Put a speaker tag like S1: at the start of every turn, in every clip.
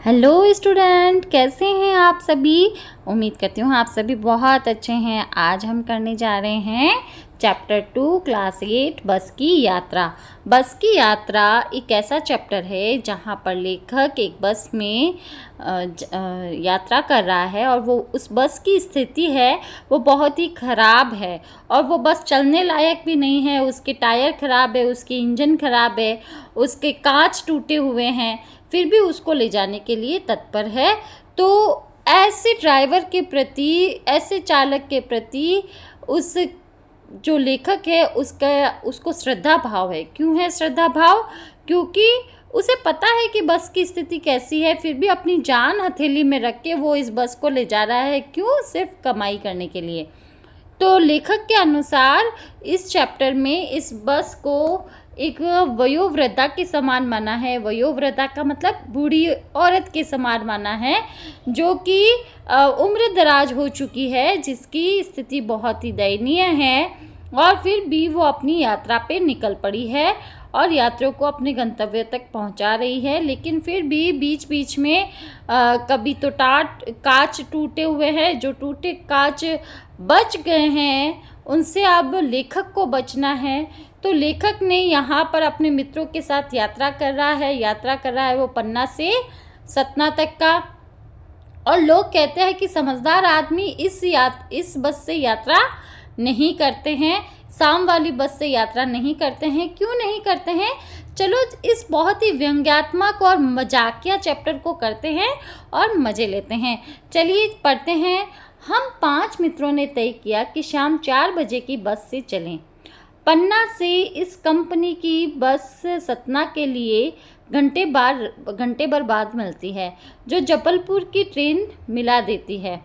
S1: Hello student, कैसे हैं आप सभी। उम्मीद करती हूँ आप सभी बहुत अच्छे हैं। आज हम करने जा रहे हैं चैप्टर 2 क्लास 8 बस की यात्रा। बस की यात्रा एक ऐसा चैप्टर है जहाँ पर लेखक एक बस में यात्रा कर रहा है और वो उस बस की स्थिति है वो बहुत ही ख़राब है और वो बस चलने लायक भी नहीं है। उसके टायर ख़राब है, उसकी इंजन ख़राब है, उसके कांच टूटे हुए हैं, फिर भी उसको ले जाने के लिए तत्पर है। तो ऐसे ड्राइवर के प्रति, ऐसे चालक के प्रति उस जो लेखक है उसको श्रद्धा भाव है। क्यों है श्रद्धा भाव? क्योंकि उसे पता है कि बस की स्थिति कैसी है, फिर भी अपनी जान हथेली में रख के वो इस बस को ले जा रहा है। क्यों? सिर्फ कमाई करने के लिए। तो लेखक के अनुसार इस चैप्टर में इस बस को एक वयोवृद्धा के समान माना है। वयोवृद्धा का मतलब बूढ़ी औरत के समान माना है, जो कि उम्र दराज हो चुकी है, जिसकी स्थिति बहुत ही दयनीय है और फिर भी वो अपनी यात्रा पे निकल पड़ी है और यात्रियों को अपने गंतव्य तक पहुंचा रही है। लेकिन फिर भी बीच बीच में कभी तो कांच टूटे हुए हैं, जो टूटे कांच बच गए हैं उनसे अब लेखक को बचना है। तो लेखक ने यहाँ पर अपने मित्रों के साथ यात्रा कर रहा है वो पन्ना से सतना तक का। और लोग कहते हैं कि समझदार आदमी इस बस से यात्रा नहीं करते हैं, शाम वाली बस से यात्रा नहीं करते हैं। क्यों नहीं करते हैं? चलो इस बहुत ही व्यंग्यात्मक और मजाकिया चैप्टर को करते हैं और मज़े लेते हैं। चलिए पढ़ते हैं। हम 5 मित्रों ने तय किया कि शाम 4 बजे की बस से चलें। पन्ना से इस कंपनी की बस सतना के लिए घंटे भर बाद मिलती है, जो जबलपुर की ट्रेन मिला देती है।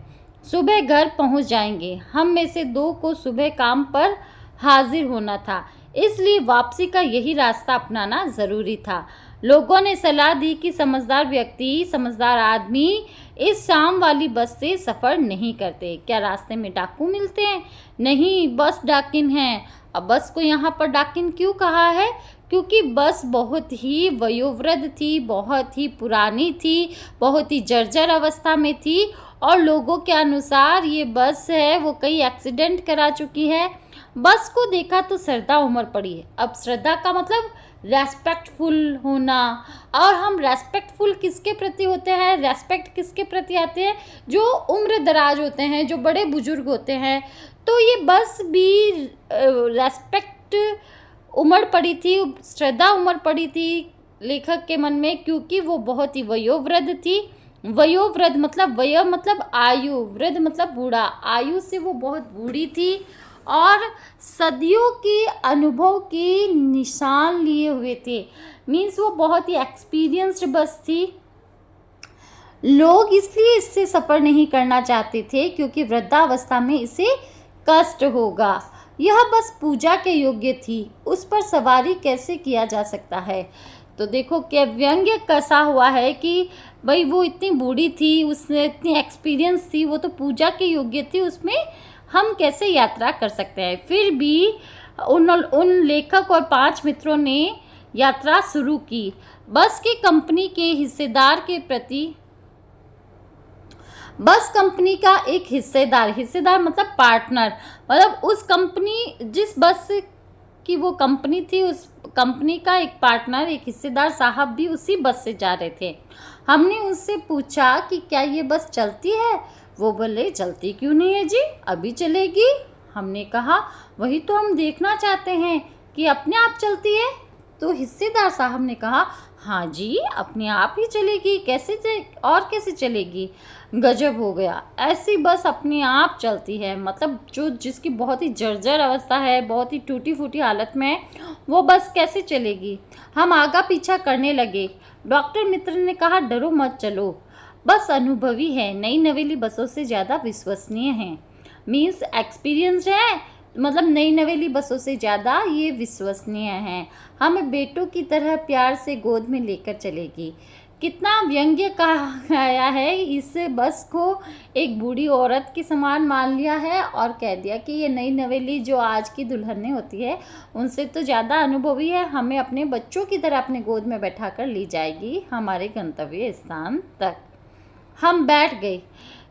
S1: सुबह घर पहुंच जाएंगे। हम में से 2 को सुबह काम पर हाजिर होना था, इसलिए वापसी का यही रास्ता अपनाना ज़रूरी था। लोगों ने सलाह दी कि समझदार आदमी इस शाम वाली बस से सफ़र नहीं करते। क्या रास्ते में डाकू मिलते हैं? नहीं, बस डाकिन हैं। अब बस को यहाँ पर डाकिन क्यों कहा है? क्योंकि बस बहुत ही वयोवृद्ध थी, बहुत ही पुरानी थी, बहुत ही जर्जर अवस्था में थी और लोगों के अनुसार ये बस है वो कई एक्सीडेंट करा चुकी है। बस को देखा तो श्रद्धा उमड़ पड़ी है। अब श्रद्धा का मतलब रेस्पेक्टफुल होना, और हम रेस्पेक्टफुल किसके प्रति होते हैं? रेस्पेक्ट किसके प्रति आते हैं? जो उम्र दराज होते हैं, जो बड़े बुजुर्ग होते हैं। तो ये बस भी रेस्पेक्ट उमड़ पड़ी थी, श्रद्धा उमड़ पड़ी थी लेखक के मन में, क्योंकि वो बहुत ही वयोवृद्ध थी। वयोवृद्ध मतलब मतलब आयु, वृद्ध मतलब बूढ़ा, आयु से वो बहुत बूढ़ी थी और सदियों के अनुभव के निशान लिए हुए थे। मीन्स वो बहुत ही एक्सपीरियंस्ड बस थी। लोग इसलिए इससे सफ़र नहीं करना चाहते थे क्योंकि वृद्धावस्था में इसे कष्ट होगा। यह बस पूजा के योग्य थी, उस पर सवारी कैसे किया जा सकता है? तो देखो क्या व्यंग्य कसा हुआ है कि भाई वो इतनी बूढ़ी थी, उसने इतनी एक्सपीरियंस थी, वो तो पूजा के योग्य थी, उसमें हम कैसे यात्रा कर सकते हैं? फिर भी उन लेखक और 5 मित्रों ने यात्रा शुरू की। बस की कंपनी के हिस्सेदार के प्रति, बस कंपनी का एक हिस्सेदार मतलब पार्टनर, मतलब उस कंपनी, जिस बस की वो कंपनी थी, उस कंपनी का एक पार्टनर, एक हिस्सेदार साहब भी उसी बस से जा रहे थे। हमने उनसे पूछा कि क्या ये बस चलती है? वो बोले चलती क्यों नहीं है जी, अभी चलेगी। हमने कहा वही तो हम देखना चाहते हैं कि अपने आप चलती है। तो हिस्सेदार साहब ने कहा हाँ जी, अपने आप ही चलेगी, कैसे चलेगी? गजब हो गया, ऐसी बस अपने आप चलती है, मतलब जिसकी बहुत ही जर्जर अवस्था है, बहुत ही टूटी फूटी हालत में है, वो बस कैसे चलेगी? हम आगा पीछा करने लगे। डॉक्टर मित्र ने कहा डरो मत, चलो, बस अनुभवी है, नई नवेली बसों से ज़्यादा विश्वसनीय है। मीन्स एक्सपीरियंस्ड है, मतलब नई नवेली बसों से ज़्यादा ये विश्वसनीय है। हमें बेटों की तरह प्यार से गोद में लेकर चलेगी। कितना व्यंग्य कहा गया है। इस बस को एक बूढ़ी औरत के समान मान लिया है और कह दिया कि ये नई नवेली जो आज की दुल्हनें होती है उनसे तो ज़्यादा अनुभवी है, हमें अपने बच्चों की तरह अपने गोद में बैठा कर ली जाएगी हमारे गंतव्य स्थान तक। हम बैठ गए।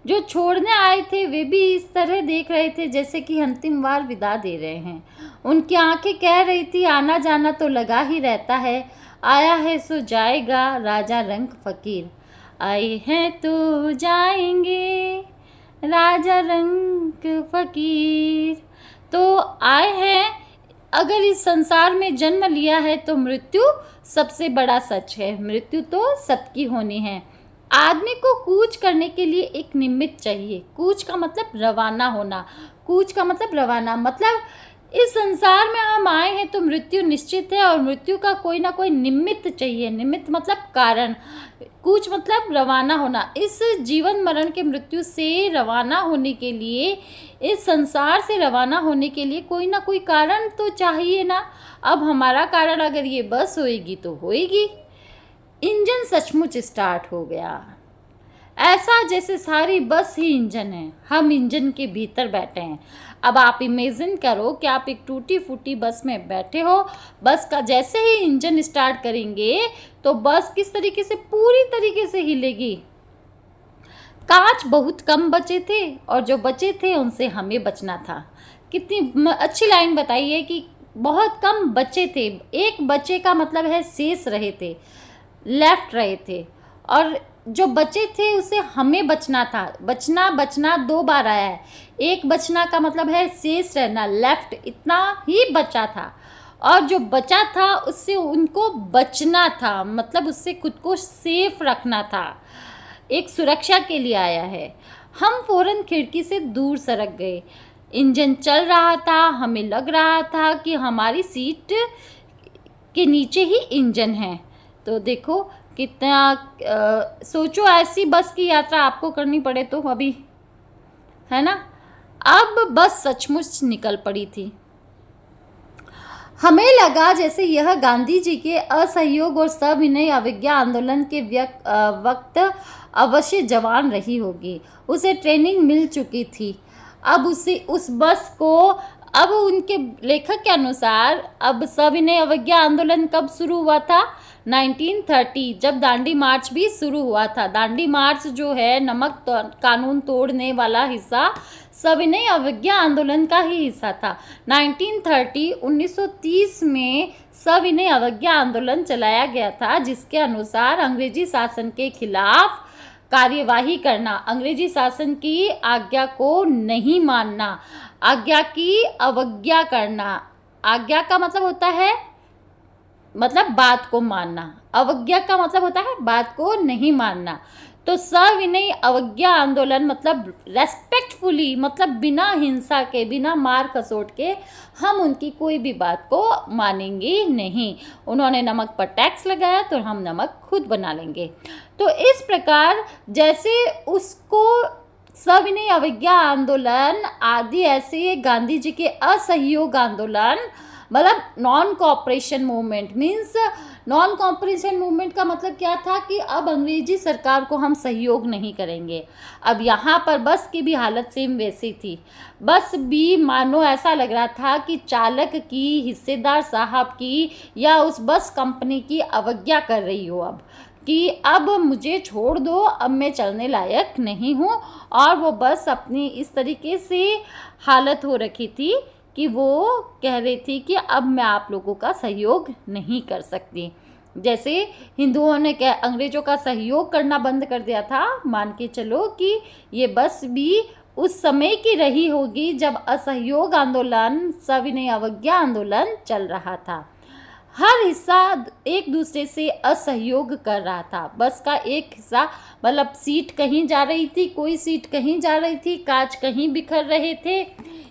S1: जो छोड़ने आए थे वे भी इस तरह देख रहे थे जैसे कि अंतिम बार विदा दे रहे हैं। उनकी आंखें कह रही थी आना जाना तो लगा ही रहता है, आया है सो जाएगा राजा रंग फकीर। आए हैं तो जाएंगे राजा रंग फकीर। तो आए हैं, अगर इस संसार में जन्म लिया है तो मृत्यु सबसे बड़ा सच है, मृत्यु तो सबकी होनी है। आदमी को कूच करने के लिए एक निमित्त चाहिए। कूच का मतलब रवाना होना, कूच का मतलब रवाना, मतलब इस संसार में हम आए हैं तो मृत्यु निश्चित है और मृत्यु का कोई ना कोई निमित्त चाहिए। निमित्त मतलब कारण, कूच मतलब रवाना होना। इस जीवन मरण के मृत्यु से रवाना होने के लिए, इस संसार से रवाना होने के लिए कोई ना कोई कारण तो चाहिए ना। अब हमारा कारण अगर ये बस होएगी तो होएगी। इंजन सचमुच स्टार्ट हो गया, ऐसा जैसे सारी बस ही इंजन है, हम इंजन के भीतर बैठे हैं। अब आप इमेजिन करो कि आप एक टूटी फूटी बस में बैठे हो। बस का जैसे ही इंजन स्टार्ट करेंगे तो बस किस तरीके से, पूरी तरीके से हिलेगी। कांच बहुत कम बचे थे और जो बचे थे उनसे हमें बचना था। कितनी अच्छी लाइन बताइए कि बहुत कम बचे थे। एक बचे का मतलब है शेष रहे थे, लेफ्ट रहे थे, और जो बचे थे उसे हमें बचना था। बचना बचना दो बार आया है। एक बचना का मतलब है शेष रहना, लेफ्ट, इतना ही बचा था, और जो बचा था उससे उनको बचना था, मतलब उससे खुद को सेफ रखना था, एक सुरक्षा के लिए आया है। हम फौरन खिड़की से दूर सरक गए। इंजन चल रहा था, हमें लग रहा था कि हमारी सीट के नीचे ही इंजन है। तो देखो कितना सोचो ऐसी बस की यात्रा आपको करनी पड़े तो अभी, है ना। अब बस सचमुच निकल पड़ी थी। हमें लगा जैसे यह गांधी जी के असहयोग और सविनय अवज्ञा आंदोलन के वक्त अवश्य जवान रही होगी। उसे ट्रेनिंग मिल चुकी थी। अब उस बस को, अब उनके लेखक के अनुसार, अब सविनय अवज्ञा आंदोलन कब शुरू हुआ था? 1930, जब दांडी मार्च भी शुरू हुआ था। दांडी मार्च जो है, नमक कानून तोड़ने वाला हिस्सा सविनय अवज्ञा आंदोलन का ही हिस्सा था। 1930 में सविनय अवज्ञा आंदोलन चलाया गया था, जिसके अनुसार अंग्रेजी शासन के खिलाफ कार्यवाही करना, अंग्रेजी शासन की आज्ञा को नहीं मानना, आज्ञा की अवज्ञा करना। आज्ञा का मतलब होता है, मतलब बात को मानना, अवज्ञा का मतलब होता है बात को नहीं मानना। तो सविनय अवज्ञा आंदोलन मतलब रेस्पेक्टफुली, मतलब बिना हिंसा के, बिना मार कसोट के हम उनकी कोई भी बात को मानेंगे नहीं। उन्होंने नमक पर टैक्स लगाया तो हम नमक खुद बना लेंगे। तो इस प्रकार जैसे उसको सविनय अवज्ञा आंदोलन आदि, ऐसे गांधी जी के असहयोग आंदोलन, मतलब non cooperation movement, means non cooperation movement का मतलब क्या था कि अब अंग्रेजी सरकार को हम सहयोग नहीं करेंगे। अब यहाँ पर बस की भी हालत सेम वैसी थी। बस भी मानो ऐसा लग रहा था कि चालक की, हिस्सेदार साहब की या उस बस कंपनी की अवज्ञा कर रही हो, अब कि अब मुझे छोड़ दो, अब मैं चलने लायक नहीं हूँ। और वो बस अपनी इस तरीके से हालत हो रखी थी कि वो कह रही थी कि अब मैं आप लोगों का सहयोग नहीं कर सकती। जैसे हिंदुओं ने अंग्रेज़ों का सहयोग करना बंद कर दिया था, मान के चलो कि ये बस भी उस समय की रही होगी जब असहयोग आंदोलन, सविनय अवज्ञा आंदोलन चल रहा था। हर हिस्सा एक दूसरे से असहयोग कर रहा था। बस का एक हिस्सा, मतलब सीट कहीं जा रही थी, कोई सीट कहीं जा रही थी, कांच कहीं बिखर रहे थे,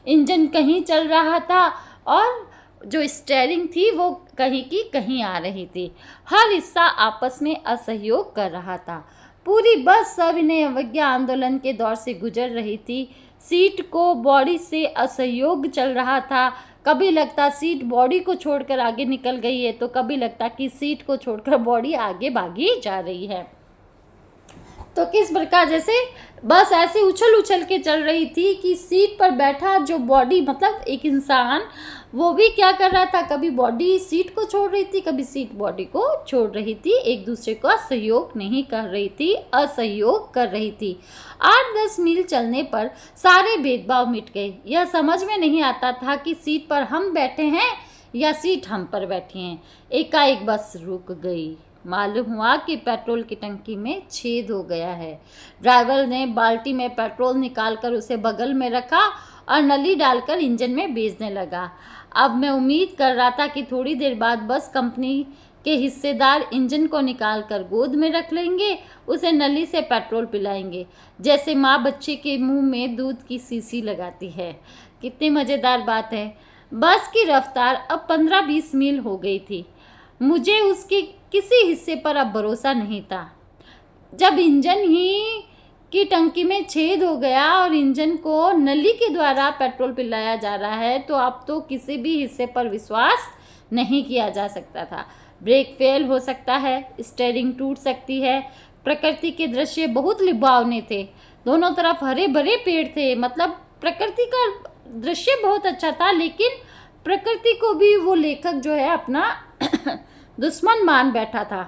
S1: इंजन कहीं चल रहा था, और जो स्टीयरिंग थी वो कहीं की कहीं आ रही थी। हर हिस्सा आपस में असहयोग कर रहा था। पूरी बस सविनय अवज्ञा आंदोलन के दौर से गुजर रही थी। सीट को बॉडी से असहयोग चल रहा था। कभी लगता सीट बॉडी को छोड़कर आगे निकल गई है, तो कभी लगता कि सीट को छोड़कर बॉडी आगे भागी जा रही है। तो किस प्रकार जैसे बस ऐसे उछल उछल के चल रही थी कि सीट पर बैठा जो बॉडी मतलब एक इंसान, वो भी क्या कर रहा था, कभी बॉडी सीट को छोड़ रही थी, कभी सीट बॉडी को छोड़ रही थी, एक दूसरे का सहयोग नहीं कर रही थी, असहयोग कर रही थी। 8-10 मील चलने पर सारे भेदभाव मिट गए। यह समझ में नहीं आता था कि सीट पर हम बैठे हैं या सीट हम पर बैठी हैं। एकाएक बस रुक गई। मालूम हुआ कि पेट्रोल की टंकी में छेद हो गया है। ड्राइवर ने बाल्टी में पेट्रोल निकालकर उसे बगल में रखा और नली डालकर इंजन में भेजने लगा। अब मैं उम्मीद कर रहा था कि थोड़ी देर बाद बस कंपनी के हिस्सेदार इंजन को निकालकर गोद में रख लेंगे, उसे नली से पेट्रोल पिलाएंगे, जैसे माँ बच्चे के मुंह में दूध की शीशी लगाती है। कितनी मज़ेदार बात है। बस की रफ्तार अब 15-20 मील हो गई थी। मुझे उसके किसी हिस्से पर अब भरोसा नहीं था। जब इंजन ही की टंकी में छेद हो गया और इंजन को नली के द्वारा पेट्रोल पिलाया जा रहा है, तो अब तो किसी भी हिस्से पर विश्वास नहीं किया जा सकता था। ब्रेक फेल हो सकता है, स्टीयरिंग टूट सकती है। प्रकृति के दृश्य बहुत लुभावने थे। दोनों तरफ हरे भरे पेड़ थे। मतलब प्रकृति का दृश्य बहुत अच्छा था, लेकिन प्रकृति को भी वो लेखक जो है अपना दुश्मन मान बैठा था।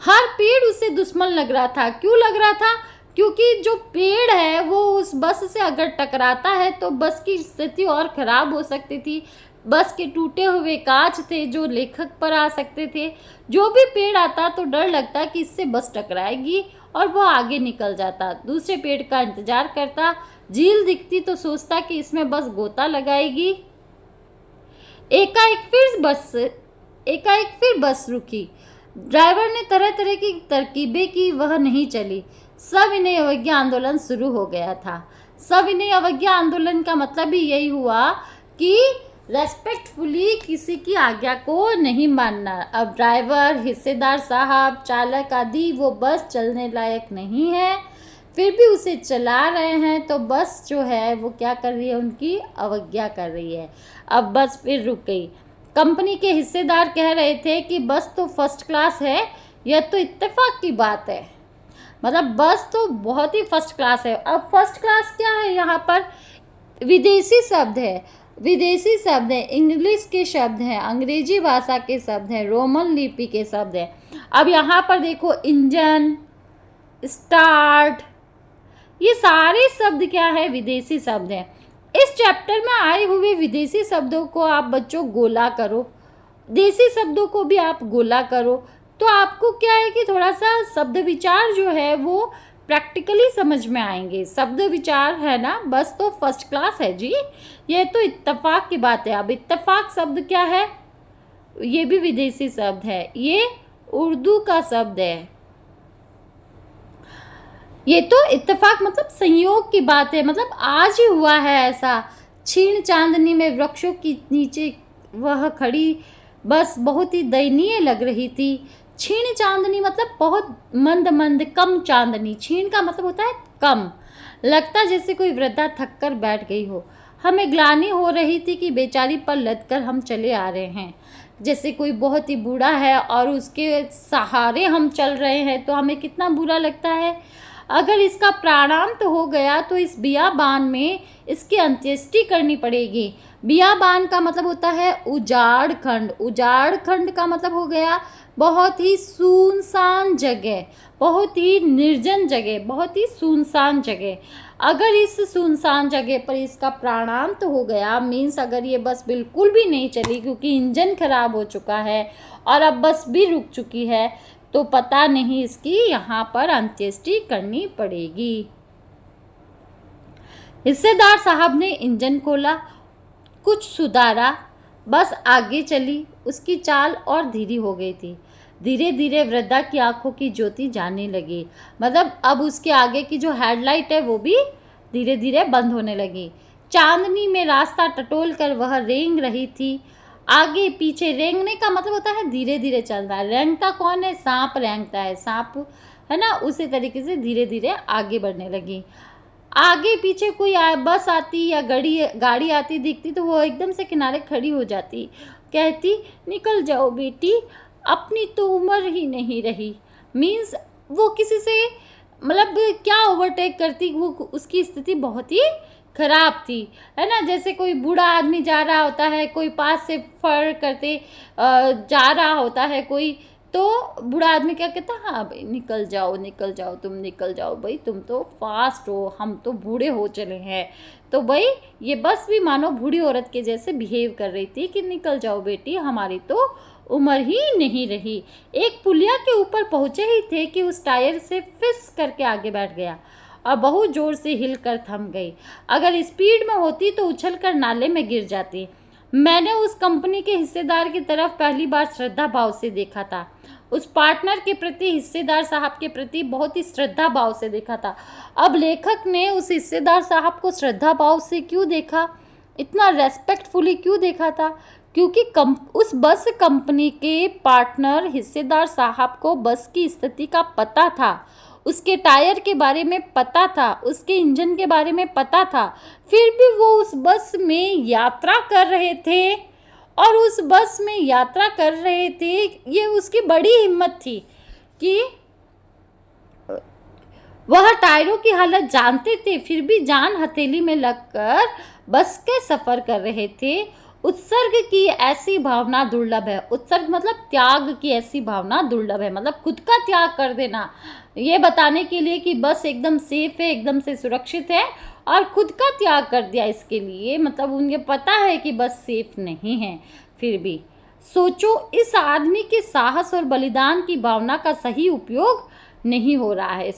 S1: हर पेड़ उसे दुश्मन लग रहा था। क्यों लग रहा था? क्योंकि जो पेड़ है वो उस बस से अगर टकराता है तो बस की स्थिति और खराब हो सकती थी। बस के टूटे हुए कांच थे जो लेखक पर आ सकते थे। जो भी पेड़ आता तो डर लगता कि इससे बस टकराएगी और वो आगे निकल जाता। दूसरे पेड़ का इंतजार करता। झील दिखती तो सोचता कि इसमें बस गोता लगाएगी। एकाएक फिर बस रुकी। ड्राइवर ने तरह तरह की तरकीबें की, वह नहीं चली। सविनय अवज्ञा आंदोलन शुरू हो गया था। सविनय अवज्ञा आंदोलन का मतलब भी यही हुआ कि रेस्पेक्टफुली किसी की आज्ञा को नहीं मानना। अब ड्राइवर, हिस्सेदार साहब, चालक आदि वो बस चलने लायक नहीं है, फिर भी उसे चला रहे हैं, तो बस जो है वो क्या कर रही है, उनकी अवज्ञा कर रही है। अब बस फिर रुक गई। कंपनी के हिस्सेदार कह रहे थे कि बस तो फर्स्ट क्लास है, यह तो इत्तेफाक की बात है। मतलब बस तो बहुत ही फर्स्ट क्लास है। अब फर्स्ट क्लास क्या है, यहाँ पर विदेशी शब्द है, इंग्लिश के शब्द हैं, अंग्रेजी भाषा के शब्द हैं, रोमन लिपि के शब्द हैं। अब यहाँ पर देखो, इंजन, स्टार्ट, ये सारे शब्द क्या है, विदेशी शब्द हैं। इस चैप्टर में आए हुए विदेशी शब्दों को आप बच्चों गोला करो, देसी शब्दों को भी आप गोला करो, तो आपको क्या है कि थोड़ा सा शब्द विचार जो है वो प्रैक्टिकली समझ में आएंगे। शब्द विचार है ना, बस तो फर्स्ट क्लास है जी, ये तो इत्तेफाक की बात है। अब इत्तेफाक शब्द क्या है, ये भी विदेशी शब्द है, ये उर्दू का शब्द है। ये तो इत्तेफाक मतलब संयोग की बात है, मतलब आज ही हुआ है ऐसा। क्षीण चांदनी में वृक्षों के नीचे वह खड़ी बस बहुत ही दयनीय लग रही थी। क्षीण चांदनी मतलब बहुत मंद मंद, कम चांदनी। क्षीण का मतलब होता है कम। लगता जैसे कोई वृद्धा थक कर बैठ गई हो। हमें ग्लानि हो रही थी कि बेचारी पर लदकर हम चले आ रहे हैं। जैसे कोई बहुत ही बूढ़ा है और उसके सहारे हम चल रहे हैं, तो हमें कितना बुरा लगता है। अगर इसका प्राणांत हो गया तो इस बियाबान में इसकी अंत्येष्टि करनी पड़ेगी। बियाबान का मतलब होता है उजाड़ खंड। उजाड़ खंड का मतलब हो गया बहुत ही सुनसान जगह, बहुत ही निर्जन जगह, बहुत ही सुनसान जगह। अगर इस सुनसान जगह पर इसका प्राणांत हो गया, मीन्स अगर ये बस बिल्कुल भी नहीं चली क्योंकि इंजन खराब हो चुका है और अब बस भी रुक चुकी है, तो पता नहीं इसकी यहाँ पर अंत्येष्टि करनी पड़ेगी। हिस्सेदार साहब ने इंजन खोला, कुछ सुधारा, बस आगे चली। उसकी चाल और धीरे हो गई थी। धीरे धीरे वृद्धा की आंखों की ज्योति जाने लगी। मतलब अब उसके आगे की जो हेडलाइट है वो भी धीरे धीरे बंद होने लगी। चांदनी में रास्ता टटोल कर वह रेंग रही थी। आगे पीछे, रेंगने का मतलब होता है धीरे धीरे चलना। रेंगता कौन है, सांप रेंगता है, सांप है ना, उसी तरीके से धीरे धीरे आगे बढ़ने लगी। आगे पीछे कोई बस आती या गाड़ी आती दिखती तो वो एकदम से किनारे खड़ी हो जाती, कहती निकल जाओ बेटी, अपनी तो उम्र ही नहीं रही। मीन्स वो किसी से मतलब क्या ओवरटेक करती, वो उसकी स्थिति बहुत ही खराब थी, है ना। जैसे कोई बूढ़ा आदमी जा रहा होता है, कोई पास से फर करते जा रहा होता है कोई, तो बूढ़ा आदमी क्या कहता है, हाँ भाई निकल जाओ निकल जाओ, तुम निकल जाओ भाई, तुम तो फास्ट हो, हम तो बूढ़े हो चले हैं। तो भाई ये बस भी मानो बूढ़ी औरत के जैसे बिहेव कर रही थी कि निकल जाओ बेटी, हमारी तो उम्र ही नहीं रही। एक पुलिया के ऊपर पहुंचे ही थे कि उस टायर से फिस करके आगे बैठ गया और बहुत जोर से हिलकर थम गई। अगर स्पीड में होती तो उछलकर नाले में गिर जाती। मैंने उस कंपनी के हिस्सेदार की तरफ पहली बार श्रद्धा भाव से देखा था। उस पार्टनर के प्रति, हिस्सेदार साहब के प्रति बहुत ही श्रद्धा भाव से देखा था। अब लेखक ने उस हिस्सेदार साहब को श्रद्धा भाव से क्यों देखा, इतना रेस्पेक्टफुली क्यों देखा था? क्योंकि उस बस कंपनी के पार्टनर हिस्सेदार साहब को बस की स्थिति का पता था, उसके टायर के बारे में पता था, उसके इंजन के बारे में पता था। फिर भी वो उस बस में यात्रा कर रहे थे और उस बस में यात्रा कर रहे थे, ये उसकी बड़ी हिम्मत थी कि वह टायरों की हालत जानते थे, फिर भी जान हथेली में लगकर बस के सफ़र कर रहे थे। उत्सर्ग की ऐसी भावना दुर्लभ है। उत्सर्ग मतलब त्याग की ऐसी भावना दुर्लभ है, मतलब खुद का त्याग कर देना, ये बताने के लिए कि बस एकदम सेफ है, एकदम से सुरक्षित है, और खुद का त्याग कर दिया इसके लिए, मतलब उन्हें पता है कि बस सेफ नहीं है। फिर भी सोचो, इस आदमी के साहस और बलिदान की भावना का सही उपयोग नहीं हो रहा है।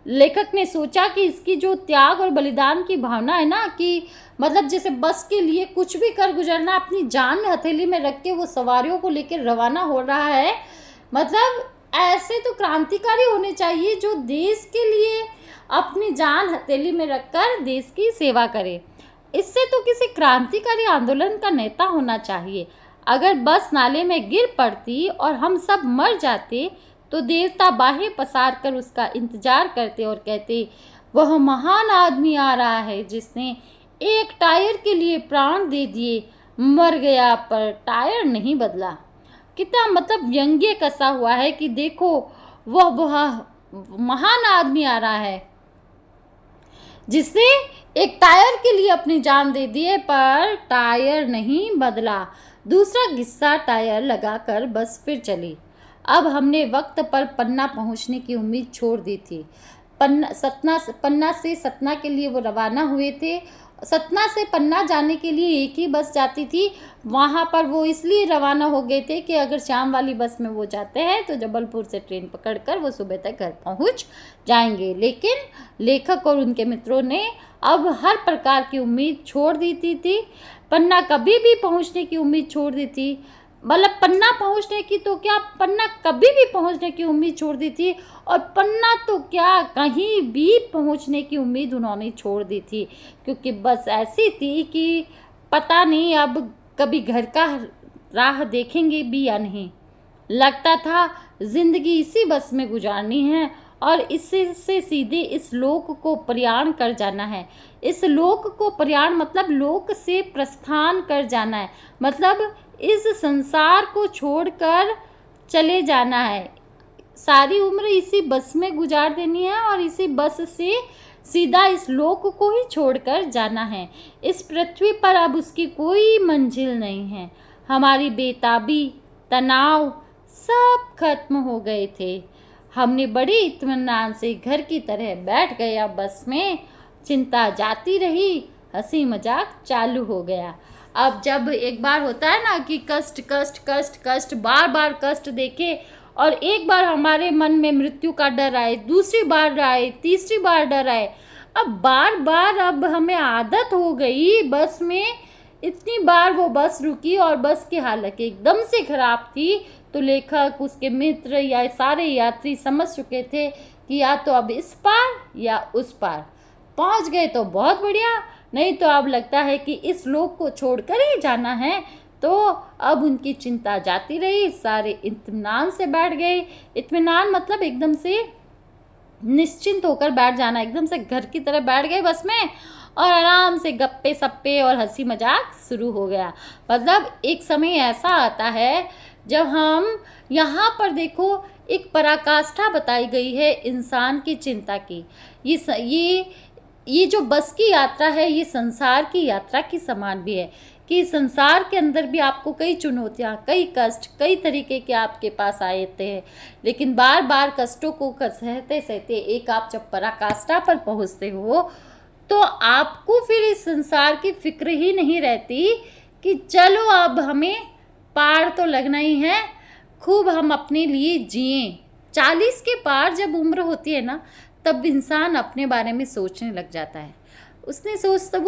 S1: लेखक ने सोचा कि इसकी जो त्याग और बलिदान की भावना है ना, कि मतलब जैसे बस के लिए कुछ भी कर गुजरना, अपनी जान में हथेली में रख के वो सवारियों को लेकर रवाना हो रहा है, मतलब ऐसे तो क्रांतिकारी होने चाहिए जो देश के लिए अपनी जान हथेली में रखकर देश की सेवा करे। इससे तो किसी क्रांतिकारी आंदोलन का नेता होना चाहिए। अगर बस नाले में गिर पड़ती और हम सब मर जाते तो देवता बाहें पसार कर उसका इंतजार करते और कहते, वह महान आदमी आ रहा है जिसने एक टायर के लिए प्राण दे दिए, मर गया पर टायर नहीं बदला। कितना मतलब व्यंग्य कसा हुआ है कि देखो वह महान आदमी आ रहा है जिसने एक टायर के लिए अपनी जान दे दिए पर टायर नहीं बदला। दूसरा किस्सा, टायर लगाकर बस फिर चली। अब हमने वक्त पर पन्ना पहुंचने की उम्मीद छोड़ दी थी। पन्ना से सतना के लिए वो रवाना हुए थे। सतना से पन्ना जाने के लिए एक ही बस जाती थी। वहाँ पर वो इसलिए रवाना हो गए थे कि अगर शाम वाली बस में वो जाते हैं तो जबलपुर से ट्रेन पकड़कर वो सुबह तक घर पहुँच जाएंगे। लेकिन लेखक और उनके मित्रों ने अब हर प्रकार की उम्मीद छोड़ दी थी। पन्ना कभी भी पहुँचने की उम्मीद छोड़ दी थी, मतलब पन्ना पहुंचने की तो क्या, पन्ना कभी भी पहुंचने की उम्मीद छोड़ दी थी, और पन्ना तो क्या कहीं भी पहुंचने की उम्मीद उन्होंने छोड़ दी थी, क्योंकि बस ऐसी थी कि पता नहीं अब कभी घर का राह देखेंगे भी या नहीं। लगता था जिंदगी इसी बस में गुजारनी है और इससे सीधे इस लोक को प्रयाण कर जाना है। इस लोक को प्रयाण मतलब लोक से प्रस्थान कर जाना है, मतलब इस संसार को छोड़कर चले जाना है। सारी उम्र इसी बस में गुजार देनी है और इसी बस से सीधा इस लोक को ही छोड़कर जाना है। इस पृथ्वी पर अब उसकी कोई मंजिल नहीं है। हमारी बेताबी, तनाव सब खत्म हो गए थे। हमने बड़े इत्मीनान से घर की तरह बैठ गया बस में। चिंता जाती रही, हंसी मजाक चालू हो गया। अब जब एक बार होता है ना कि कष्ट कष्ट कष्ट कष्ट, बार बार कष्ट देखे, और एक बार हमारे मन में मृत्यु का डर आए, दूसरी बार आए, तीसरी बार डर आए, अब बार बार अब हमें आदत हो गई बस में। इतनी बार वो बस रुकी और बस की हालत एकदम से खराब थी, तो लेखक, उसके मित्र या सारे यात्री समझ चुके थे कि या तो अब इस पार या उस पार पहुंच गए तो बहुत बढ़िया, नहीं तो अब लगता है कि इस लोक को छोड़कर ही जाना है। तो अब उनकी चिंता जाती रही, सारे इत्मीनान से बैठ गए। इत्मीनान मतलब एकदम से निश्चिंत होकर बैठ जाना, एकदम से घर की तरह बैठ गए बस में और आराम से गप्पे सप्पे और हंसी मजाक शुरू हो गया। मतलब एक समय ऐसा आता है जब हम यहाँ पर देखो एक पराकाष्ठा बताई गई है इंसान की चिंता की। ये जो बस की यात्रा है ये संसार की यात्रा के समान भी है कि संसार के अंदर भी आपको कई चुनौतियाँ, कई कष्ट, कई तरीके के आपके पास आते हैं, लेकिन बार बार कष्टों को सहते सहते एक आप जब पराकाष्ठा पर पहुँचते हो तो आपको फिर इस संसार की फिक्र ही नहीं रहती कि चलो अब हमें पार तो लगना ही है, खूब हम अपने लिए जिएं। 40 के पार जब उम्र होती है ना, तब इंसान अपने बारे में सोचने लग जाता है। वो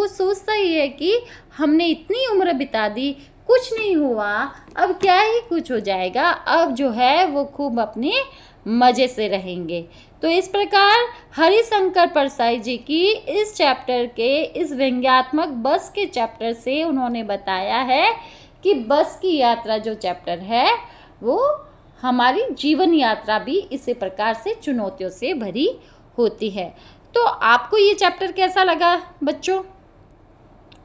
S1: सोचता ही है कि हमने इतनी उम्र बिता दी, कुछ नहीं हुआ, अब क्या ही कुछ हो जाएगा, अब जो है वो खूब अपने मज़े से रहेंगे। तो इस प्रकार हरिशंकर परसाई जी की इस चैप्टर के इस व्यंग्यात्मक बस के चैप्टर से उन्होंने बताया है कि बस की यात्रा जो चैप्टर है वो हमारी जीवन यात्रा भी इसी प्रकार से चुनौतियों से भरी होती है। तो आपको ये चैप्टर कैसा लगा बच्चों?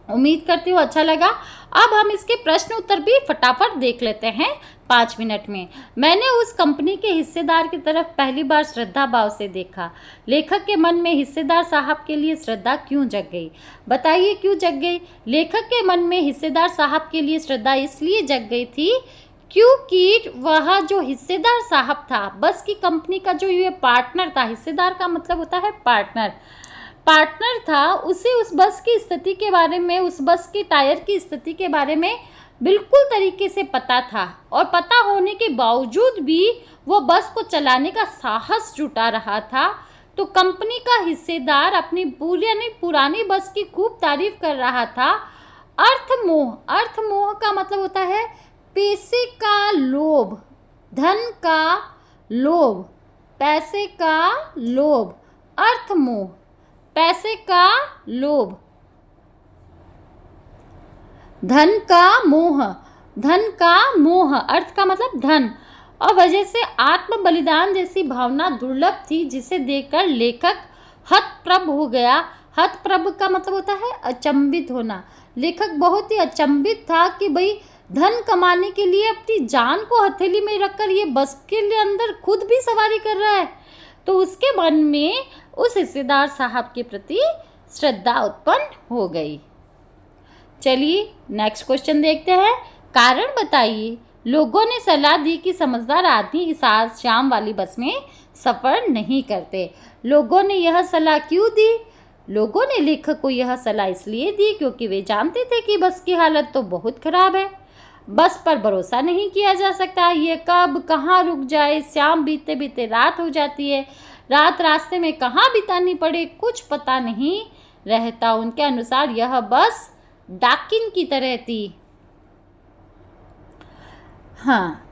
S1: उम्मीद करती हूँ अच्छा लगा। अब हम इसके प्रश्न उत्तर भी फटाफट देख लेते हैं 5 मिनट में। मैंने उस कंपनी के हिस्सेदार की तरफ पहली बार श्रद्धा भाव से देखा। लेखक के मन में हिस्सेदार साहब के लिए श्रद्धा क्यों जग गई? बताइए क्यों जग गई? लेखक के मन में हिस्सेदार साहब के लिए श्रद्धा इसलिए जग गई थी क्योंकि वह जो हिस्सेदार साहब था, बस की कंपनी का जो ये पार्टनर था, हिस्सेदार का मतलब होता है पार्टनर था, उसे उस बस की स्थिति के बारे में, उस बस की टायर की स्थिति के बारे में बिल्कुल तरीके से पता था और पता होने के बावजूद भी वो बस को चलाने का साहस जुटा रहा था। तो कंपनी का हिस्सेदार अपनी पुरानी बस की खूब तारीफ कर रहा था। अर्थमोह का मतलब होता है पैसे का लोभ, धन का लोभ, पैसे का लोभ, अर्थमोह, पैसे का लोभ, धन का मोह, अर्थ का मतलब धन, और वजह से आत्म बलिदान जैसी भावना दुर्लभ थी जिसे देखकर लेखक हतप्रभ हो गया। हतप्रभ का मतलब होता है अचंभित होना। लेखक बहुत ही अचंभित था कि भाई धन कमाने के लिए अपनी जान को हथेली में रखकर ये बस के लिए अंदर खुद भी सवारी कर रहा है। तो उसके मन में उस हिस्सेदार साहब के प्रति श्रद्धा उत्पन्न हो गई। चलिए नेक्स्ट क्वेश्चन देखते हैं। कारण बताइए। लोगों ने सलाह दी कि समझदार आदमी के साथ शाम वाली बस में सफ़र नहीं करते। लोगों ने यह सलाह क्यों दी? लोगों ने लेखक को यह सलाह इसलिए दी क्योंकि वे जानते थे कि बस की हालत तो बहुत खराब है। बस पर भरोसा नहीं किया जा सकता, ये कब कहाँ रुक जाए, शाम बीते बीते रात हो जाती है, रात रास्ते में कहाँ बितानी पड़े कुछ पता नहीं रहता। उनके अनुसार यह बस डाकिन की तरह थी। हाँ,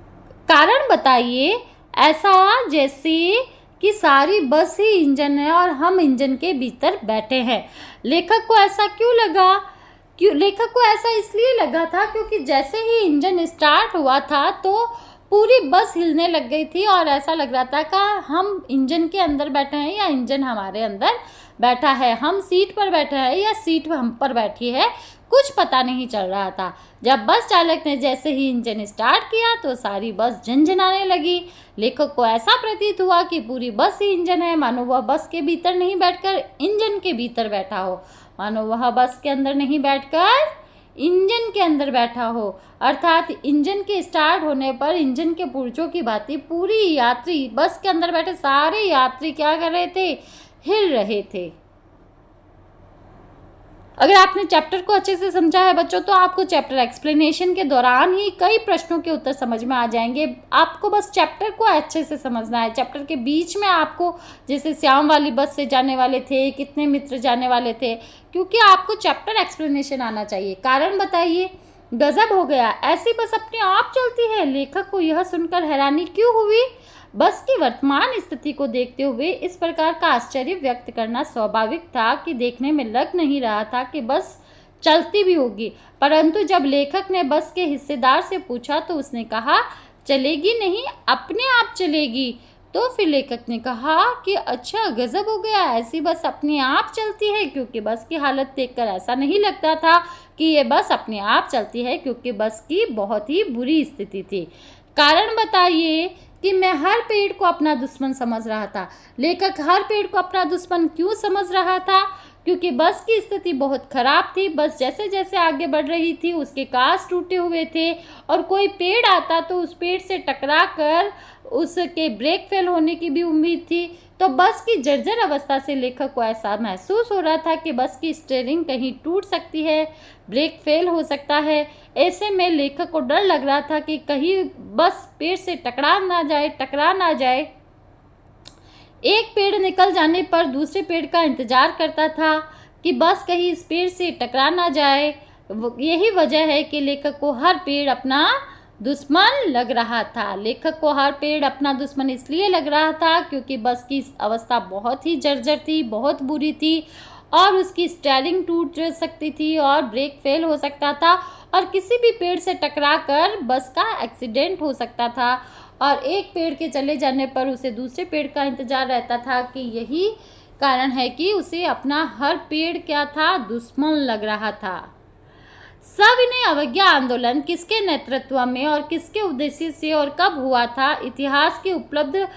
S1: कारण बताइए। ऐसा जैसे कि सारी बस ही इंजन है और हम इंजन के भीतर बैठे हैं। लेखक को ऐसा क्यों लगा? लेखक को ऐसा इसलिए लगा था क्योंकि जैसे ही इंजन स्टार्ट हुआ था तो पूरी बस हिलने लग गई थी और ऐसा लग रहा था कि हम इंजन के अंदर बैठे हैं या इंजन हमारे अंदर बैठा है, हम सीट पर बैठे हैं या सीट हम पर बैठी है, कुछ पता नहीं चल रहा था। जब बस चालक ने जैसे ही इंजन स्टार्ट किया तो सारी बस झनझनाने लगी। लेखक को ऐसा प्रतीत हुआ कि पूरी बस ही इंजन है, मानो वह बस के भीतर नहीं बैठकर इंजन के भीतर बैठा हो, मानो वह बस के अंदर नहीं बैठकर इंजन के अंदर बैठा हो। अर्थात इंजन के स्टार्ट होने पर इंजन के पुर्जों की भांति पूरी यात्री, बस के अंदर बैठे सारे यात्री क्या कर रहे थे? हिल रहे थे। अगर आपने चैप्टर को अच्छे से समझा है बच्चों तो आपको चैप्टर एक्सप्लेनेशन के दौरान ही कई प्रश्नों के उत्तर समझ में आ जाएंगे। आपको बस चैप्टर को अच्छे से समझना है। चैप्टर के बीच में आपको, जैसे श्याम वाली बस से जाने वाले थे, कितने मित्र जाने वाले थे, क्योंकि आपको चैप्टर एक्सप्लेनेशन आना चाहिए। कारण बताइए। गजब हो गया, ऐसी बस अपने आप चलती है। लेखक को यह सुनकर हैरानी क्यों हुई? बस की वर्तमान स्थिति को देखते हुए इस प्रकार का आश्चर्य व्यक्त करना स्वाभाविक था कि देखने में लग नहीं रहा था कि बस चलती भी होगी। परंतु जब लेखक ने बस के हिस्सेदार से पूछा तो उसने कहा, चलेगी नहीं, अपने आप चलेगी। तो फिर लेखक ने कहा कि अच्छा गजब हो गया, ऐसी बस अपने आप चलती है, क्योंकि बस की हालत देखकर ऐसा नहीं लगता था कि ये बस अपने आप चलती है, क्योंकि बस की बहुत ही बुरी स्थिति थी। कारण बताइए कि मैं हर पेड़ को अपना दुश्मन समझ रहा था। लेखक हर पेड़ को अपना दुश्मन क्यों समझ रहा था? क्योंकि बस की स्थिति बहुत खराब थी। बस जैसे जैसे आगे बढ़ रही थी उसके कांच टूटे हुए थे, और कोई पेड़ आता तो उस पेड़ से टकरा कर उसके ब्रेक फेल होने की भी उम्मीद थी। तो बस की जर्जर अवस्था से लेखक को ऐसा महसूस हो रहा था कि बस की स्टीयरिंग कहीं टूट सकती है, ब्रेक फेल हो सकता है। ऐसे में लेखक को डर लग रहा था कि कहीं बस पेड़ से टकरा ना जाए। एक पेड़ निकल जाने पर दूसरे पेड़ का इंतजार करता था कि बस कहीं इस पेड़ से टकरा ना जाए। यही वजह है कि लेखक को हर पेड़ अपना दुश्मन लग रहा था। लेखक को हर पेड़ अपना दुश्मन इसलिए लग रहा था क्योंकि बस की अवस्था बहुत ही जर्जर थी, बहुत बुरी थी, और उसकी स्टीयरिंग टूट सकती थी और ब्रेक फेल हो सकता था, और किसी भी पेड़ से टकरा कर बस का एक्सीडेंट हो सकता था। और एक पेड़ के चले जाने पर उसे दूसरे पेड़ का इंतजार रहता था कि यही कारण है कि उसे अपना हर पेड़ क्या था, दुश्मन लग रहा था। सविनय अवज्ञा आंदोलन किसके नेतृत्व में और किसके उद्देश्य से और कब हुआ था? इतिहास के उपलब्ध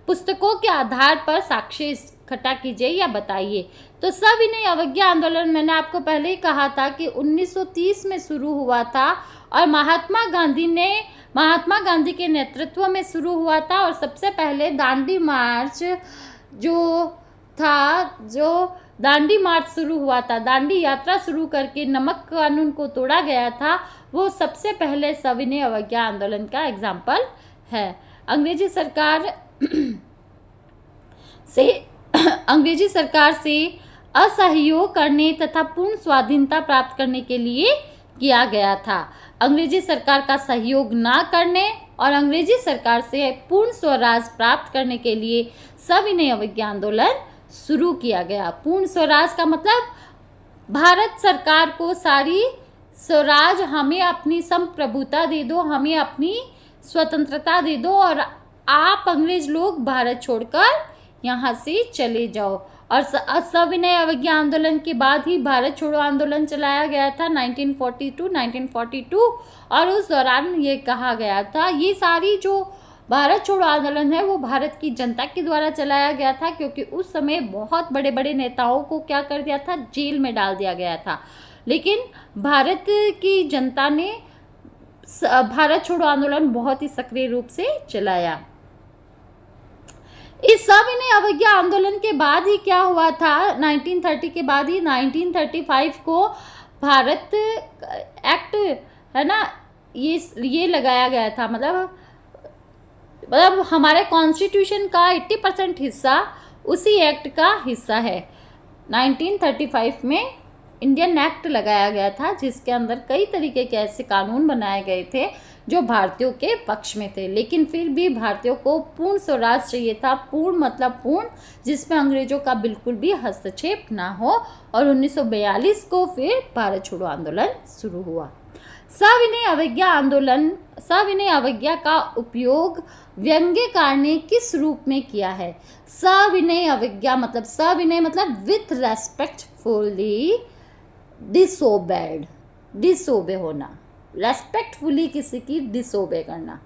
S1: पुस्तकों के आधार पर साक्ष्य इकट्ठा कीजिए या बताइए। तो सविनय अवज्ञा आंदोलन मैंने आपको पहले ही कहा था कि 1930 में शुरू हुआ था, और महात्मा गांधी के नेतृत्व में शुरू हुआ था। और सबसे पहले दांडी मार्च दांडी मार्च शुरू हुआ था, दांडी यात्रा शुरू करके नमक कानून को तोड़ा गया था, वो सबसे पहले सविनय अवज्ञा आंदोलन का एग्जाम्पल है। अंग्रेजी सरकार से असहयोग करने तथा पूर्ण स्वाधीनता प्राप्त करने के लिए किया गया था। अंग्रेजी सरकार का सहयोग ना करने और अंग्रेजी सरकार से पूर्ण स्वराज प्राप्त करने के लिए सविनय अवज्ञा आंदोलन शुरू किया गया। पूर्ण स्वराज का मतलब भारत सरकार को सारी स्वराज, हमें अपनी संप्रभुता दे दो, हमें अपनी स्वतंत्रता दे दो, और आप अंग्रेज लोग भारत छोड़कर यहाँ से चले जाओ। और सविनय अवज्ञा आंदोलन के बाद ही भारत छोड़ो आंदोलन चलाया गया था 1942, और उस दौरान ये कहा गया था, ये सारी जो भारत छोड़ो आंदोलन है वो भारत की जनता के द्वारा चलाया गया था, क्योंकि उस समय बहुत बड़े बड़े नेताओं को क्या कर दिया था, जेल में डाल दिया गया था। लेकिन भारत की जनता ने भारत छोड़ो आंदोलन बहुत ही सक्रिय रूप से चलाया। इस सविनय अवज्ञा आंदोलन के बाद ही क्या हुआ था, 1930 के बाद ही 1935 को भारत एक्ट है ना, ये लगाया गया था। मतलब हमारे कॉन्स्टिट्यूशन का 80% हिस्सा उसी एक्ट का हिस्सा है। 1935 में इंडियन एक्ट लगाया गया था, जिसके अंदर कई तरीके के ऐसे कानून बनाए गए थे जो भारतीयों के पक्ष में थे। लेकिन फिर भी भारतीयों को पूर्ण स्वराज चाहिए था, पूर्ण मतलब पूर्ण, जिसमें अंग्रेजों का बिल्कुल भी हस्तक्षेप ना हो। और 1942 को फिर भारत छोड़ो आंदोलन शुरू हुआ। सविनय अवज्ञा का उपयोग व्यंग्यकार ने किस रूप में किया है? सविनय अवज्ञा मतलब सविनय मतलब विथ रेस्पेक्टफुली डिसोबे होना, रेस्पेक्टफुली किसी की डिसोबे करना,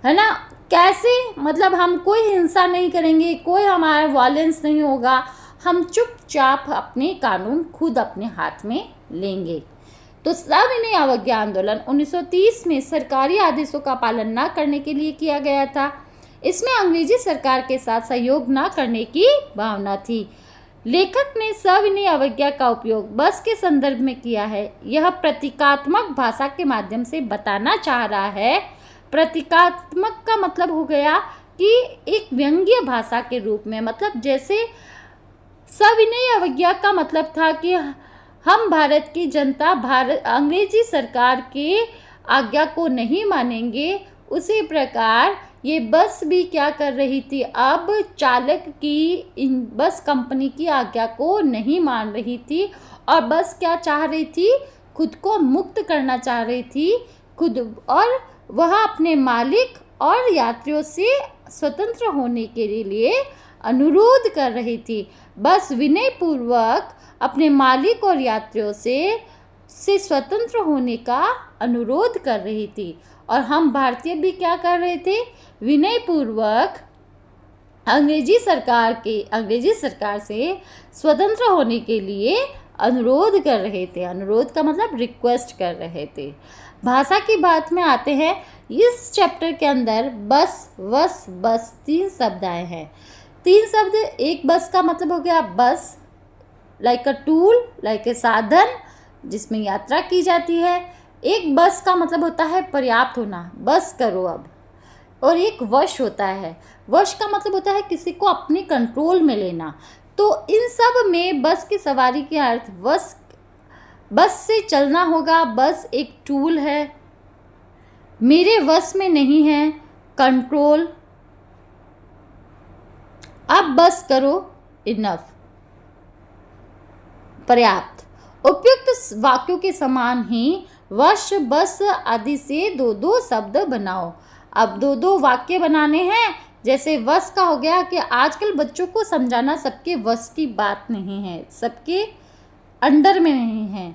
S1: है ना। कैसे? मतलब हम कोई हिंसा नहीं करेंगे, कोई हमारा वायलेंस नहीं होगा, हम चुपचाप अपने कानून खुद अपने हाथ में लेंगे। तो सविनय अवज्ञा आंदोलन 1930 में सरकारी आदेशों का पालन न करने के लिए किया गया था। इसमें अंग्रेजी सरकार के साथ सहयोग न करने की भावना थी। लेखक ने सविनय अवज्ञा का उपयोग बस के संदर्भ में किया है। यह प्रतीकात्मक भाषा के माध्यम से बताना चाह रहा है। प्रतीकात्मक का मतलब हो गया कि एक व्यंग्य भाषा के रूप में, मतलब जैसे सविनय अवज्ञा का मतलब था कि हम भारत की जनता अंग्रेजी सरकार के आज्ञा को नहीं मानेंगे। उसी प्रकार ये बस भी क्या कर रही थी, अब चालक की बस कंपनी की आज्ञा को नहीं मान रही थी, और बस क्या चाह रही थी, खुद को मुक्त करना चाह रही थी खुद, और वह अपने मालिक और यात्रियों से स्वतंत्र होने के लिए अनुरोध कर रही थी। बस विनयपूर्वक अपने मालिक और यात्रियों से स्वतंत्र होने का अनुरोध कर रही थी। और हम भारतीय भी क्या कर रहे थे? विनयपूर्वक अंग्रेजी सरकार से स्वतंत्र होने के लिए अनुरोध कर रहे थे। अनुरोध का मतलब रिक्वेस्ट कर रहे थे। भाषा की बात में आते हैं। इस चैप्टर के अंदर बस, वस, बस 3 शब्द आए हैं। 3 शब्द। एक बस का मतलब हो गया बस, like a tool, like a साधन जिसमें यात्रा की जाती है। एक बस का मतलब होता है पर्याप्त होना, बस करो अब। और एक वश होता है। वश का मतलब होता है किसी को अपने कंट्रोल में लेना। तो इन सब में बस की सवारी के अर्थ बस से चलना होगा। बस एक टूल है, मेरे वश में नहीं है, कंट्रोल। अब बस करो, इनफ, पर्याप्त। उपयुक्त वाक्यों के समान ही वश, बस आदि से 2-2 शब्द बनाओ। अब 2-2 वाक्य बनाने हैं। जैसे वश का हो गया कि आजकल बच्चों को समझाना सबके वश की बात नहीं है, सबके अंडर में नहीं है।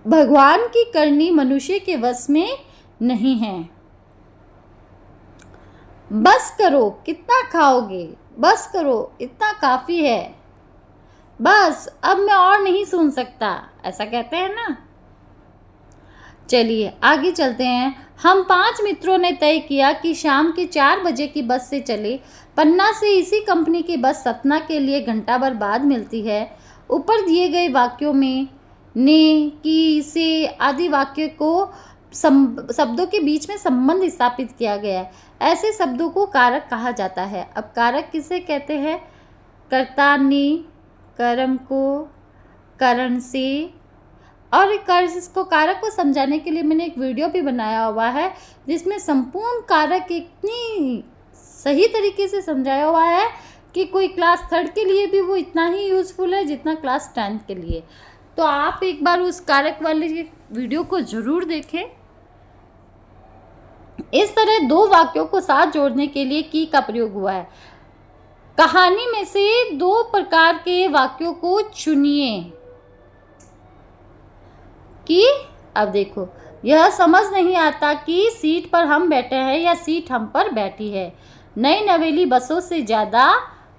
S1: भगवान की करनी मनुष्य के वश में नहीं है। बस करो, कितना खाओगे? बस करो, इतना काफ़ी है। बस अब मैं और नहीं सुन सकता, ऐसा कहते हैं ना। चलिए आगे चलते हैं। हम 5 मित्रों ने तय किया कि शाम के 4 बजे की बस से चले। पन्ना से इसी कंपनी की बस सतना के लिए घंटा भर बाद मिलती है। ऊपर दिए गए वाक्यों में ने, की, से आदि वाक्य को शब्दों के बीच में संबंध स्थापित किया गया है। ऐसे शब्दों को कारक कहा जाता है। अब कारक किसे कहते हैं? कर्ता ने, कर्म को, करण से। और इसको कारक को समझाने के लिए मैंने एक वीडियो भी बनाया हुआ है जिसमें संपूर्ण कारक इतनी सही तरीके से समझाया हुआ है कि कोई क्लास 3rd के लिए भी वो इतना ही यूज़फुल है जितना क्लास 10th के लिए। तो आप एक बार उस कारक वाले वीडियो को ज़रूर देखें। इस तरह 2 वाक्यों को साथ जोड़ने के लिए की का प्रयोग हुआ है। कहानी में से 2 प्रकार के वाक्यों को चुनिए। कि अब देखो, यह समझ नहीं आता कि सीट पर हम बैठे हैं या सीट हम पर बैठी है। नई नवेली बसों से ज़्यादा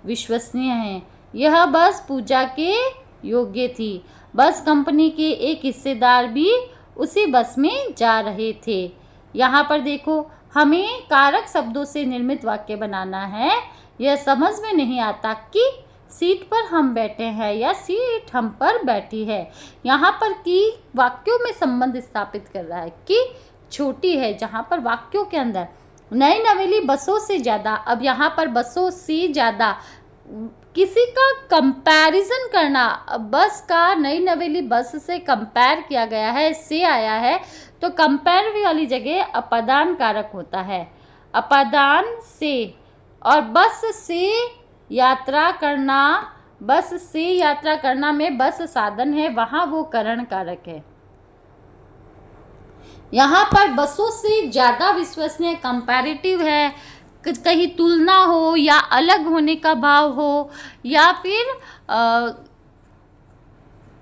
S1: विश्वसनीय है। यह बस पूजा के योग्य थी। बस कंपनी के एक हिस्सेदार भी उसी बस में जा रहे थे। यहाँ पर देखो, हमें कारक शब्दों से निर्मित वाक्य बनाना है। यह समझ में नहीं आता कि सीट पर हम बैठे हैं या सीट हम पर बैठी है। यहाँ पर कि वाक्यों में संबंध स्थापित कर रहा है कि छोटी है, जहाँ पर वाक्यों के अंदर नई नवेली बसों से ज़्यादा। अब यहाँ पर बसों से ज़्यादा किसी का कंपैरिजन करना। बस का नई नवेली बस से कंपेयर किया गया है, से आया है, तो कंपेयर वाली जगह अपादान कारक होता है। अपादान से। और बस से यात्रा करना, बस से यात्रा करना में बस साधन है, वहाँ वो करण कारक है। यहाँ पर बसों से ज़्यादा विश्वसनीय कंपैरेटिव है। कहीं तुलना हो या अलग होने का भाव हो या फिर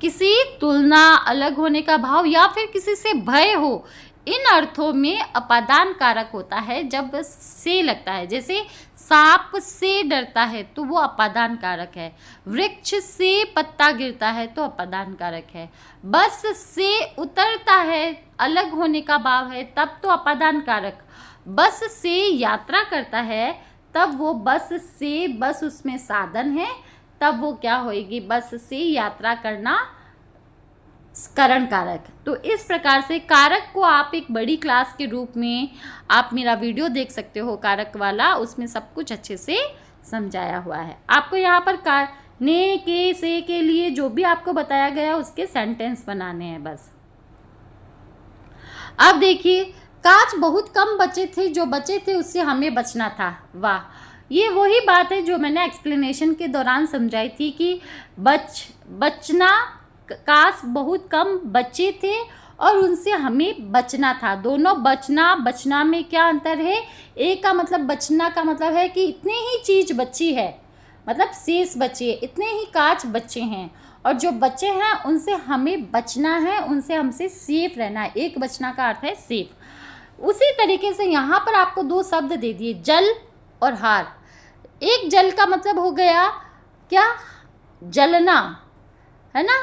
S1: किसी तुलना, अलग होने का भाव या फिर किसी से भय हो, इन अर्थों में अपादान कारक होता है जब से लगता है। जैसे सांप से डरता है तो वो अपादान कारक है। वृक्ष से पत्ता गिरता है तो अपादान कारक है। बस से उतरता है, अलग होने का भाव है, तब तो अपादान कारक। बस से यात्रा करता है तब वो बस से, बस उसमें साधन है, तब वो क्या होएगी? बस से यात्रा करना करण कारक। तो इस प्रकार से कारक को आप एक बड़ी क्लास के रूप में आप मेरा वीडियो देख सकते हो कारक वाला, उसमें सब कुछ अच्छे से समझाया हुआ है। आपको यहाँ पर ने, के, से के लिए जो भी आपको बताया गया उसके सेंटेंस बनाने हैं बस। अब देखिए, कांच बहुत कम बचे थे, जो बचे थे उससे हमें बचना था। वाह, ये वही बात है जो मैंने एक्सप्लेनेशन के दौरान समझाई थी कि बचना, कांच बहुत कम बचे थे और उनसे हमें बचना था। दोनों बचना में क्या अंतर है? एक का मतलब बचना का मतलब है कि इतने ही चीज़ बची है, मतलब शेष बचे, इतने ही कांच बचे हैं, और जो बचे हैं उनसे हमें बचना है, उनसे हमसे सेफ रहना है। एक बचना का अर्थ है सेफ। उसी तरीके से यहाँ पर आपको दो शब्द दे दिए, जल और हार। एक जल का मतलब हो गया क्या? जलना, है ना,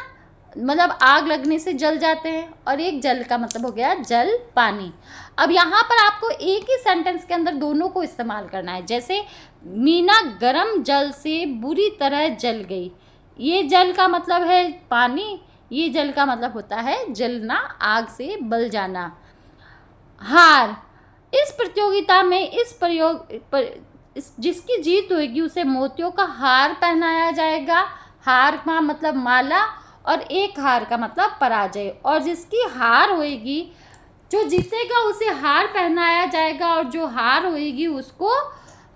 S1: मतलब आग लगने से जल जाते हैं, और एक जल का मतलब हो गया जल, पानी। अब यहाँ पर आपको एक ही सेंटेंस के अंदर दोनों को इस्तेमाल करना है। जैसे मीना गरम जल से बुरी तरह जल गई। ये जल का मतलब है पानी, ये जल का मतलब होता है जलना, आग से बल जाना। हार, इस प्रतियोगिता में जिसकी जीत होगी उसे मोतियों का हार पहनाया जाएगा। हार का मतलब माला, और एक हार का मतलब पराजय। और जिसकी हार होएगी, जो जीतेगा उसे हार पहनाया जाएगा, और जो हार होएगी उसको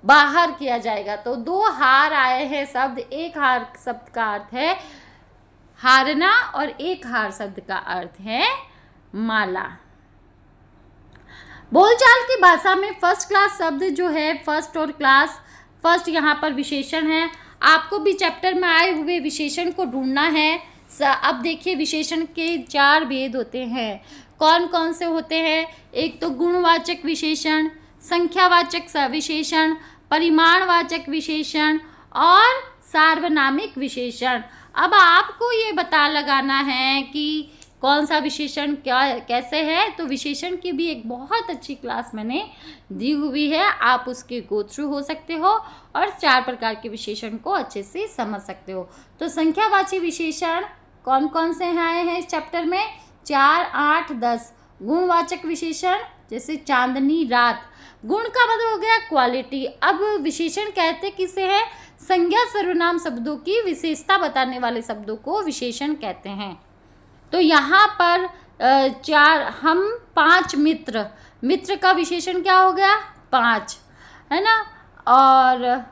S1: बाहर किया जाएगा। तो दो हार आए हैं शब्द। एक हार शब्द का अर्थ है हारना, और एक हार शब्द का अर्थ है माला। बोलचाल की भाषा में फर्स्ट क्लास शब्द जो है, फर्स्ट और क्लास, फर्स्ट यहाँ पर विशेषण है। आपको भी चैप्टर में आए हुए विशेषण को ढूंढना है। अब देखिए, विशेषण के 4 भेद होते हैं। कौन कौन से होते हैं? एक तो गुणवाचक विशेषण, संख्यावाचक विशेषण, परिमाणवाचक विशेषण और सार्वनामिक विशेषण। अब आपको ये पता लगाना है कि कौन सा विशेषण क्या कैसे है। तो विशेषण की भी एक बहुत अच्छी क्लास मैंने दी हुई है, आप उसके गो थ्रू हो सकते हो और 4 प्रकार के विशेषण को अच्छे से समझ सकते हो। तो संख्यावाची विशेषण कौन कौन से आए हैं इस चैप्टर में? 4, 8, 10। गुणवाचक विशेषण जैसे चांदनी रात, गुण का मतलब हो गया क्वालिटी। अब विशेषण कहते किसे हैं? संज्ञा सर्वनाम शब्दों की विशेषता बताने वाले शब्दों को विशेषण कहते हैं। तो यहाँ पर 5 मित्र का विशेषण क्या हो गया? 5, है ना। और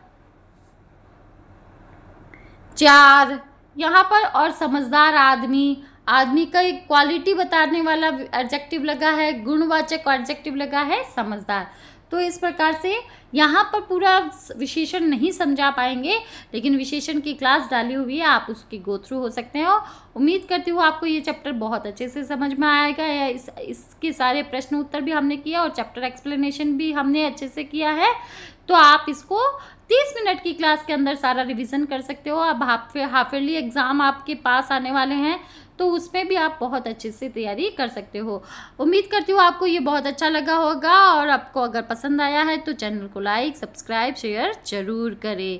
S1: 4 यहाँ पर, और समझदार आदमी का एक क्वालिटी बताने वाला एडजेक्टिव लगा है, गुणवाचक एडजेक्टिव लगा है समझदार। तो इस प्रकार से यहाँ पर पूरा विशेषण नहीं समझा पाएंगे, लेकिन विशेषण की क्लास डाली हुई है, आप उसकी गो थ्रू हो सकते हो। उम्मीद करती हूँ आपको ये चैप्टर बहुत अच्छे से समझ में आएगा। इसके सारे प्रश्न उत्तर भी हमने किया और चैप्टर एक्सप्लेनेशन भी हमने अच्छे से किया है। तो आप इसको 30 मिनट की क्लास के अंदर सारा रिवीजन कर सकते हो। अब हाफ ईयरली एग्ज़ाम आपके पास आने वाले हैं, तो उसमें भी आप बहुत अच्छे से तैयारी कर सकते हो। उम्मीद करती हूँ आपको ये बहुत अच्छा लगा होगा, और आपको अगर पसंद आया है तो चैनल को लाइक, सब्सक्राइब, शेयर ज़रूर करें।